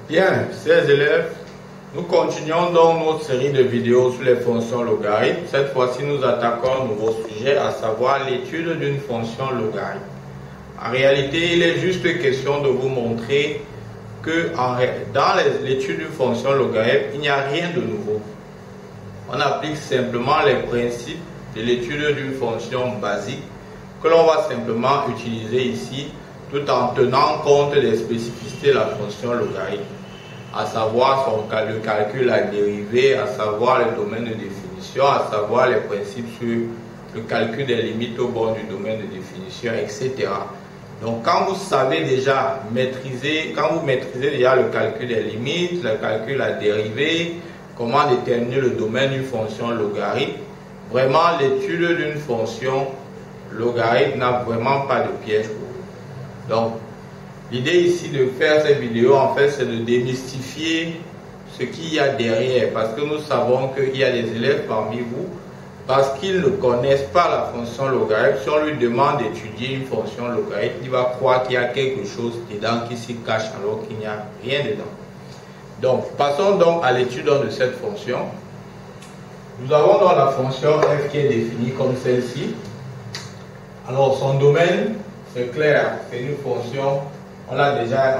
Bien, chers élèves, nous continuons donc notre série de vidéos sur les fonctions logarithmes. Cette fois-ci, nous attaquons un nouveau sujet, à savoir l'étude d'une fonction logarithme. En réalité, il est juste question de vous montrer que dans l'étude d'une fonction logarithme, il n'y a rien de nouveau. On applique simplement les principes de l'étude d'une fonction basique que l'on va simplement utiliser ici, tout en tenant compte des spécificités de la fonction logarithme, à savoir le calcul à dérivée, à savoir le domaine de définition, à savoir les principes sur le calcul des limites au bord du domaine de définition, etc. Donc quand vous savez déjà maîtriser, déjà le calcul des limites, le calcul à dérivée, comment déterminer le domaine d'une fonction logarithme, vraiment l'étude d'une fonction logarithme n'a vraiment pas de piège pour vous. Donc l'idée ici de faire cette vidéo, en fait, c'est de démystifier ce qu'il y a derrière, parce que nous savons qu'il y a des élèves parmi vous, parce qu'ils ne connaissent pas la fonction logarithme. Si on lui demande d'étudier une fonction logarithme, il va croire qu'il y a quelque chose dedans qui s'y cache alors qu'il n'y a rien dedans. Donc, passons donc à l'étude de cette fonction. Nous avons donc la fonction f qui est définie comme celle-ci. Alors, son domaine, c'est clair, c'est une fonction. On l'a déjà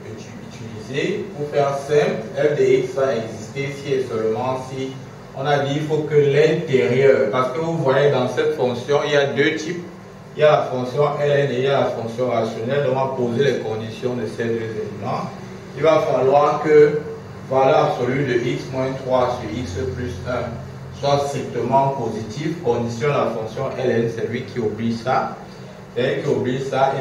utilisé. Pour faire simple, f de x va exister si et seulement si on a dit qu'il faut que l'intérieur, parce que vous voyez dans cette fonction, il y a deux types. Il y a la fonction ln et il y a la fonction rationnelle. Donc on va poser les conditions de ces deux éléments. Il va falloir que valeur absolue de x moins 3 sur x plus 1 soit strictement positive. Condition de la fonction ln, c'est lui qui oublie ça. Et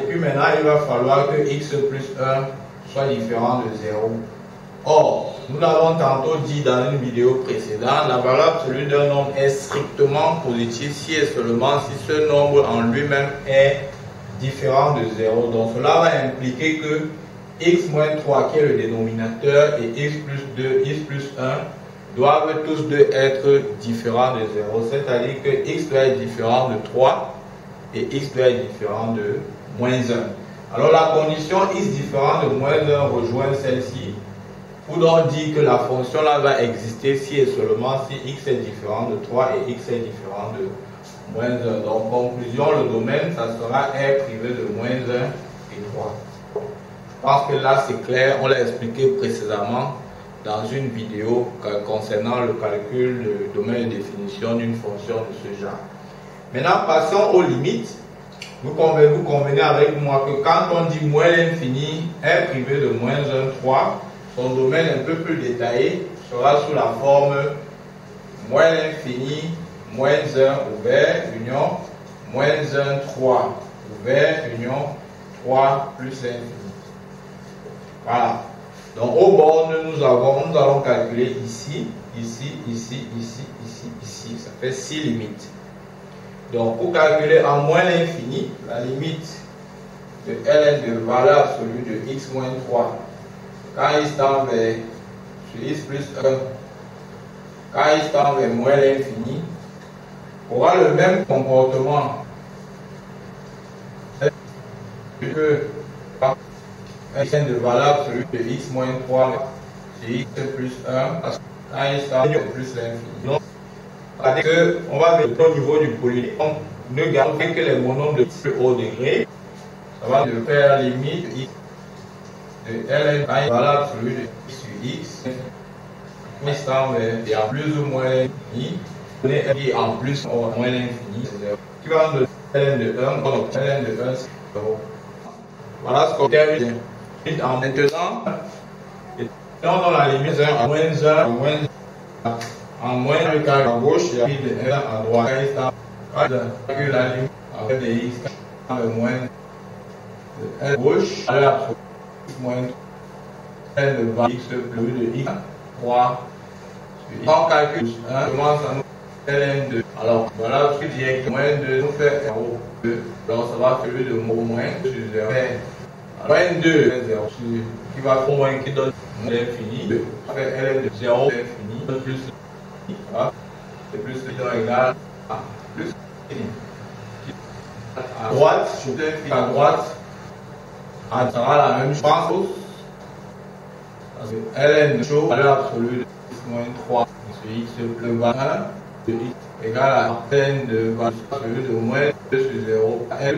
puis maintenant, il va falloir que x plus 1 soit différent de 0. Or, nous l'avons tantôt dit dans une vidéo précédente, la valeur absolue d'un nombre est strictement positive si et seulement si ce nombre en lui-même est différent de 0. Donc cela va impliquer que x moins 3 qui est le dénominateur et x plus 2, x plus 1 doivent tous deux être différents de 0. C'est-à-dire que x doit être différent de 3 et x doit être différent de moins 1. Alors la condition x différent de moins 1 rejoint celle-ci, où l'on dit que la fonction là va exister si et seulement si x est différent de 3 et x est différent de moins 1. Donc conclusion, le domaine, ça sera R privé de moins 1 et 3. Je pense que là c'est clair, on l'a expliqué précédemment dans une vidéo concernant le calcul du domaine de définition d'une fonction de ce genre. Maintenant, passons aux limites. Vous convenez avec moi que quand on dit moins l'infini, R privé de moins 1, 3, son domaine un peu plus détaillé sera sous la forme moins l'infini, moins 1 ouvert, union, moins 1, 3 ouvert, union, 3 plus l'infini. Voilà. Donc au bornes, nous allons calculer ici, ici, ici, ici, ici, ici. Ça fait 6 limites. Donc, pour calculer en moins l'infini, la limite de ln de valeur absolue de x moins 3, quand il tend vers sur x plus 1, quand il tend vers moins l'infini, aura le même comportement que ln de valeur absolue de x moins 3 sur x plus 1, parce que quand il tend vers plus l'infini. C'est-à-dire qu'on va mettre au niveau du polynôme, ne garder que les monombres de plus haut degré. Ça va de faire limite x de ln valeur absolue de x sur x. Et en plus ou moins l'infini, et en plus ou moins l'infini, c'est 0. Qui va nous donner ln de 1, donc ln de 1 c'est 0. Voilà ce qu'on termine. Maintenant, on a la limite 1 à moins 1 à moins 1. En moins le cas à gauche, il y a de 1 à droite. Quand il la limite avec des x, moins de 1 à gauche, alors moins de 20 x plus de x, 3. On calcule 1, commence à nous ln 2. Alors voilà ce que direct moins 2 nous fait 0, 2. Donc ça va faire de moins sur 0. Moins 2, 0 qui va faire moins qui donne l'infini. 2. Ça fait ln de 0 infini plus c'est plus égal à plus à droite, je vais faire à droite, ça sera la même chose. Parce que ln chaud, valeur absolue de x moins 3 sur x plus bas 1 de x égale à ln de valeur absolue de moins 2 sur 0 l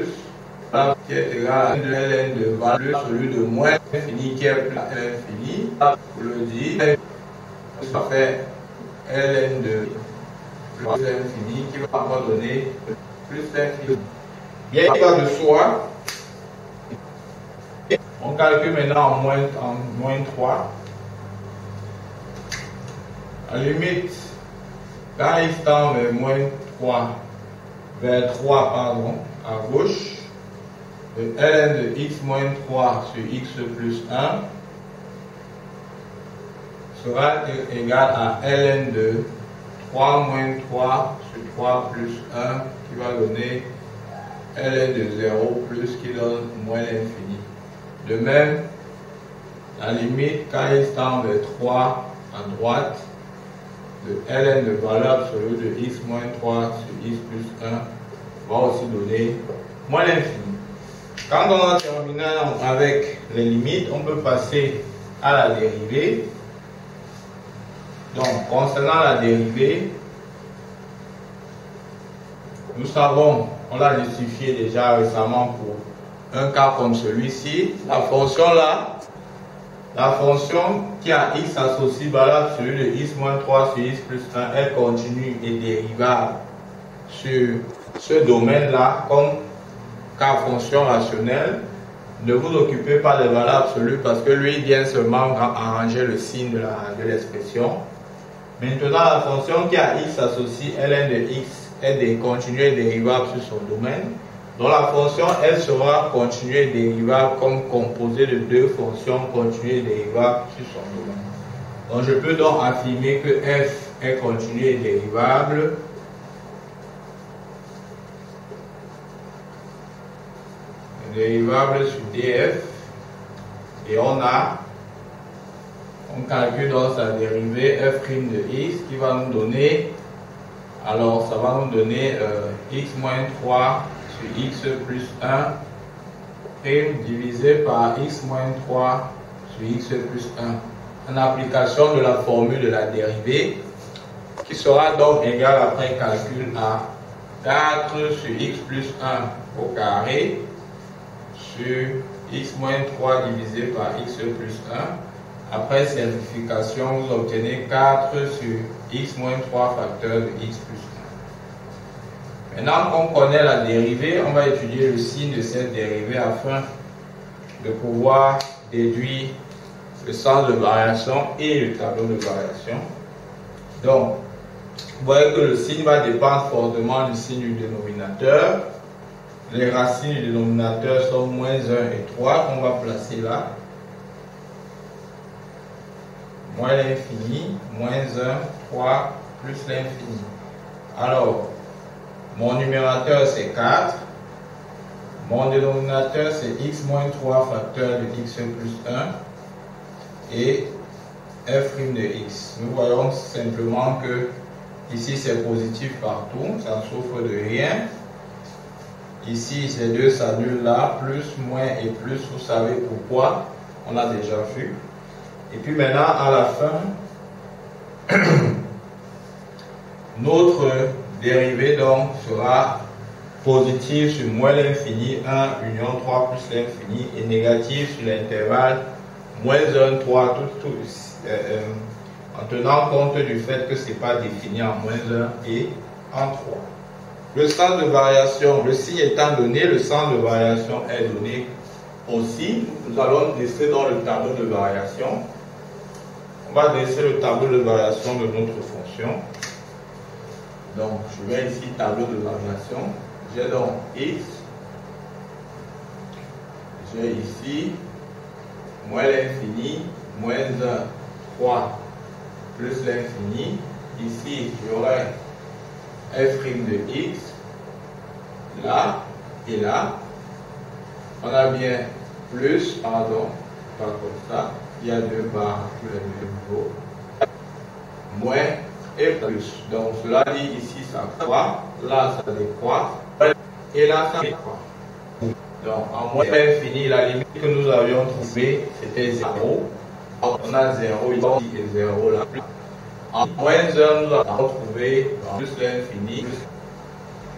qui est égal à ln de valeur absolue de moins infini qui est plus à l'infini. Pour le dire, ça fait ln de plus l'infini qui va encore donner plus l'infini. Bien, il va de soi. On calcule maintenant en moins 3. À la limite, quand x tend vers moins 3, vers 3, pardon, à gauche, le ln de x moins 3 sur x plus 1 sera égal à ln de 3 moins 3 sur 3 plus 1 qui va donner ln de 0 plus qui donne moins l'infini. De même, la limite, quand x tend vers 3 à droite, le ln de valeur absolue de x moins 3 sur x plus 1 va aussi donner moins l'infini. Quand on a terminé avec les limites, on peut passer à la dérivée. Donc, concernant la dérivée, nous savons, on l'a justifié déjà récemment pour un cas comme celui-ci, la fonction là, la fonction qui a x associé valeur absolue de x moins 3 sur x plus 1 est continue et dérivable sur ce domaine-là comme cas fonction rationnelle. Ne vous occupez pas des valeurs absolues parce que lui vient seulement arranger le signe de l'expression. Maintenant, la fonction qui a x associé ln de x est continue et dérivable sur son domaine. Donc la fonction, elle sera continue et dérivable comme composée de deux fonctions continues et dérivables sur son domaine. Donc je peux donc affirmer que f est continue et dérivable sur df, et on calcule donc sa dérivée f' de x qui va nous donner, alors ça va nous donner x moins 3 sur x plus 1 prime divisé par x moins 3 sur x plus 1 en application de la formule de la dérivée qui sera donc égale après calcul à 4 sur x plus 1 au carré sur x moins 3 divisé par x plus 1. Après simplification, vous obtenez 4 sur x moins 3 facteur de x plus 1. Maintenant qu'on connaît la dérivée, on va étudier le signe de cette dérivée afin de pouvoir déduire le sens de variation et le tableau de variation. Donc, vous voyez que le signe va dépendre fortement du signe du dénominateur. Les racines du dénominateur sont moins 1 et 3 qu'on va placer là. Moins l'infini, moins 1, 3, plus l'infini. Alors, mon numérateur c'est 4. Mon dénominateur c'est x moins 3 facteur de x plus 1. Et f' de x. Nous voyons simplement que ici c'est positif partout, ça ne souffre de rien. Ici ces deux s'annulent là, plus, moins et plus, vous savez pourquoi, on l'a déjà vu. Et puis maintenant à la fin, notre dérivée donc sera positive sur moins l'infini 1 union 3 plus l'infini et négative sur l'intervalle moins 1, 3, en tenant compte du fait que ce n'est pas défini en moins 1 et en 3. Le sens de variation, le signe étant donné, le sens de variation est donné aussi. Nous allons dresser dans le tableau de variation. On va dresser le tableau de variation de notre fonction. Donc, je vais ici tableau de variation. J'ai donc x. J'ai ici moins l'infini, moins 1, 3, plus l'infini. Ici, j'aurai f' de x, là et là. On a bien plus, pardon, pas comme ça. Il y a deux barres à tous les deux niveaux. Moins et plus. Donc cela dit ici ça croît, là ça décroît, et là ça décroît. Donc en moins infini, la limite que nous avions trouvée c'était 0. On a 0 ici et 0 là. En moins 1, nous allons retrouver plus l'infini, plus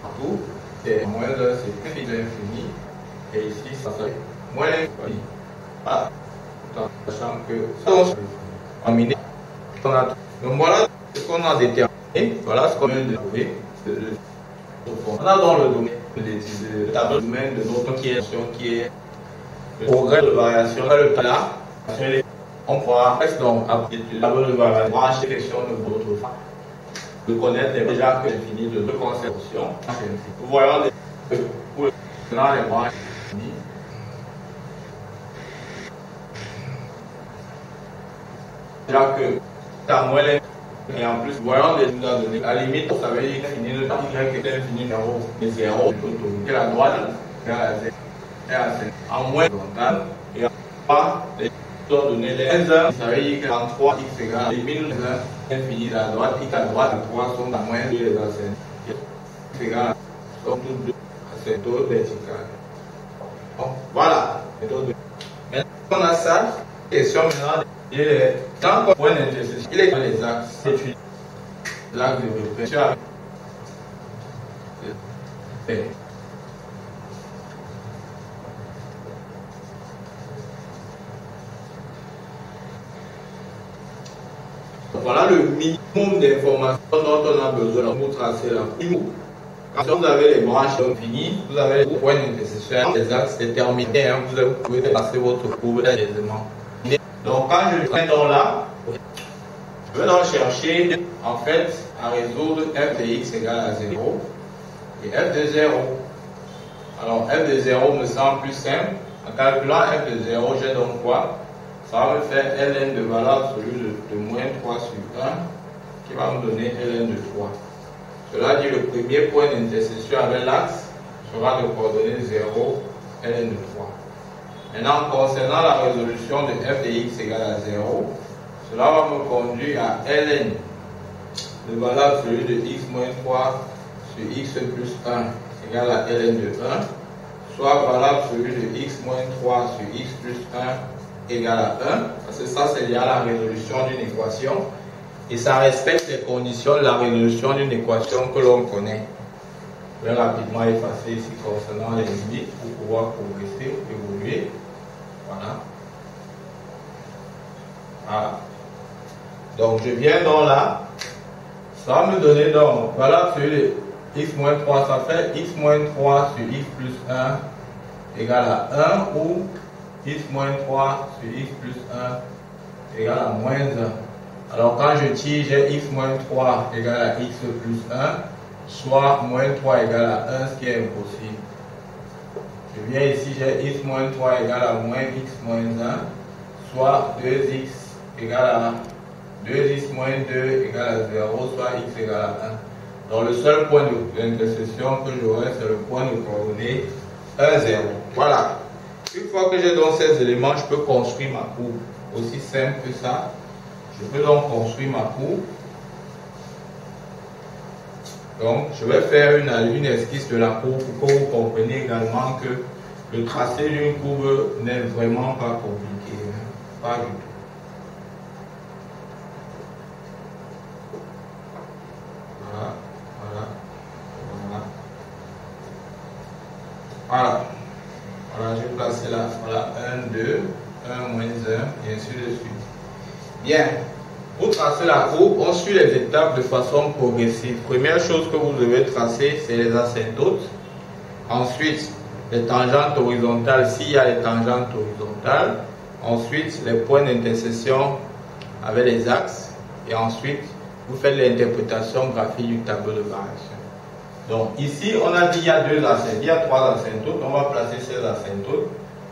partout. Et moins 1, c'est plus l'infini. Et ici, ça serait moins l'infini. Voilà. Sachant que ça, on a donc voilà ce qu'on a déterminé. Voilà ce qu'on vient de trouver. On a dans le domaine le tableau de domaine de notre qui est le progrès de variation. Le là, on pourra donc appliquer le tableau de variation, brancher l'élection de votre femme. De connaître déjà que l'infini de deux conceptions. Vous voyez pour les branches infinies. Déjà que t'as moins l'infini. Et en plus, voyons les données. À la limite, ça veut dire l'infini de y est l'infini 0. Mais 0, c'est la droite, c'est la z. Et à z. En moins horizontal. Et en 3, les données les 1, ça veut dire qu'en 3, x égale à 1000, l'infini de la droite, x à droite, et 3 sont à moins 2 les asymptotes. X égale à sont toutes deux asymptotes verticales. Bon, voilà. Maintenant, on a ça. Question maintenant. Tant qu'on point d'intersection, il est dans les axes. C'est l'axe de repère. Voilà le minimum d'informations dont on a besoin pour tracer la courbe. Quand vous avez les branches infinies, vous avez les points d'intersection, les axes déterminés, vous pouvez tracer votre courbe aisément. Donc quand je viens dans là, je vais donc chercher en fait à résoudre f de x égale à 0 et f de 0. Alors f de 0 me semble plus simple. En calculant f de 0, j'ai donc quoi? Ça va me faire ln de valeur absolue de moins 3 sur 1 qui va me donner ln de 3. Cela dit le premier point d'intersection avec l'axe sera de coordonnées 0, ln de 3. Maintenant, concernant la résolution de f de x égale à 0, cela va me conduire à ln de valeur absolue de x moins 3 sur x plus 1 égale à ln de 1, soit valeur absolue de x moins 3 sur x plus 1 égale à 1, parce que ça c'est lié à la résolution d'une équation, et ça respecte les conditions de la résolution d'une équation que l'on connaît. Je vais rapidement effacer ici concernant les limites pour pouvoir progresser, évoluer. Voilà. Voilà. Donc je viens donc là. Ça va me donner donc, voilà, sur les x moins 3, ça fait x moins 3 sur x plus 1 égale à 1 ou x moins 3 sur x plus 1 égale à moins 1. Alors quand je tire, j'ai x moins 3 égale à x plus 1. Soit moins 3 égale à 1, ce qui est impossible. Je viens ici, j'ai x moins 3 égale à moins x moins 1, soit 2x égale à 2x moins 2 égale à 0, soit x égale à 1. Donc le seul point d'intersection que j'aurai, c'est le point de coordonnée 1, 0. Voilà. Une fois que j'ai donc ces éléments, je peux construire ma courbe. Aussi simple que ça. Je peux donc construire ma courbe. Donc, je vais faire une esquisse de la courbe pour que vous compreniez également que le tracé d'une courbe n'est vraiment pas compliqué. Pas du tout. Voilà, voilà, voilà. Voilà. Voilà, j'ai placé là. Voilà, 1, 2, 1, moins 1, et ainsi de suite. Bien. Pour tracer la courbe, on suit les étapes de façon progressive. Première chose que vous devez tracer, c'est les asymptotes. Ensuite, les tangentes horizontales, s'il y a les tangentes horizontales. Ensuite, les points d'intersection avec les axes. Et ensuite, vous faites l'interprétation graphique du tableau de variation. Donc ici, on a dit qu'il y a deux asymptotes. Il y a trois asymptotes. On va placer ces asymptotes.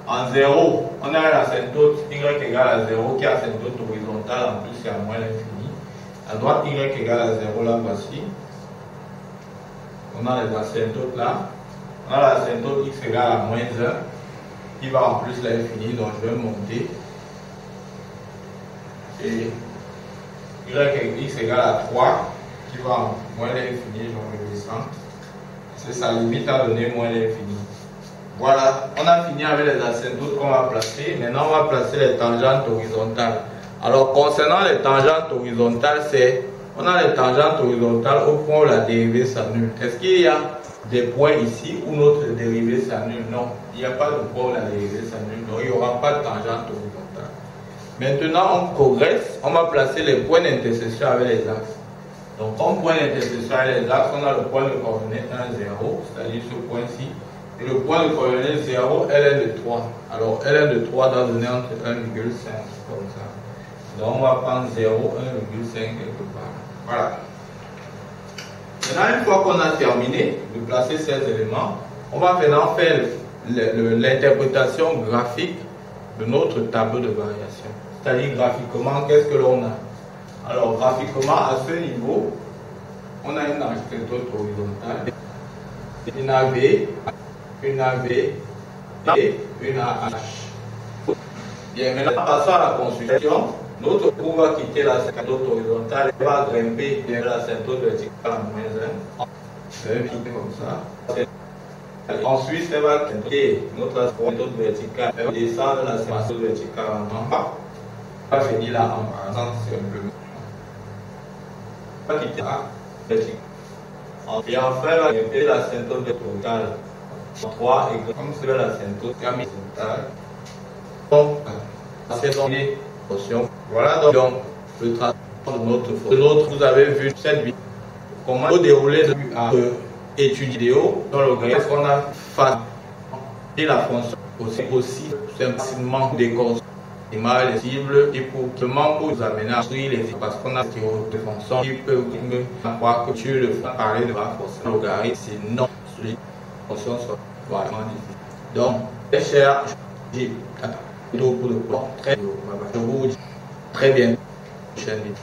En 0, on a un asymptote y égale à 0 qui est asymptote horizontale, en plus c'est à moins l'infini. À droite, y égale à 0, là voici. On a les asymptotes là. On a l'asymptote x égale à moins 1 qui va en plus l'infini, donc je vais monter. Et x égale à 3 qui va en moins l'infini, donc je descends. C'est sa limite à donner moins l'infini. Voilà, on a fini avec les asymptotes qu'on va placer. Maintenant, on va placer les tangentes horizontales. Alors concernant les tangentes horizontales, on a les tangentes horizontales au point où la dérivée s'annule. Est-ce qu'il y a des points ici où notre dérivée s'annule? Non, il n'y a pas de point où la dérivée s'annule, donc il n'y aura pas de tangente horizontale. Maintenant, on progresse, on va placer les points d'intersection avec les axes. Donc, comme point d'intersection avec les axes, on a le point de coordonnées 1, 0, c'est-à-dire ce point-ci. Et le point de coordonnées 0, ln de 3. Alors, ln de 3 doit donner entre 1,5, comme ça. Donc, on va prendre 0, 1,5 quelque part. Voilà. Maintenant, une fois qu'on a terminé de placer ces éléments, on va maintenant faire l'interprétation graphique de notre tableau de variation. C'est-à-dire graphiquement, qu'est-ce que l'on a? Alors, graphiquement, à ce niveau, on a une asymptote horizontale, une AV, une AV et une AH. Bien, maintenant, passons à la consultation. Notre cours va quitter la asymptote horizontale et va grimper vers l'asymptote verticale à -1. Elle va quitter comme ça. Ensuite, elle va quitter notre asymptote verticale. Elle va descendre l'asymptote verticale en bas. Elle va finir là en bas, simplement. Elle va quitter la verticale. Et enfin, elle va grimper l'asymptote verticale. 3 et comme c'est l'asymptote horizontale. Donc, c'est donc les portions. Voilà donc le traitement de notre fonction. Vous avez vu cette vidéo. Comment dérouler à étude vidéo dans le graphe qu'on a fait la fonction aussi simplement décortiquer les cibles et pour vous amener à suivre les parce qu'on a des fonctions qui peuvent croire que tu le fais parler de la fonction logarithme, sinon les fonctions sont vraiment difficiles. Donc, très cher, j'ai pour le plan. Je vous dis très bien. Prochaine vidéo.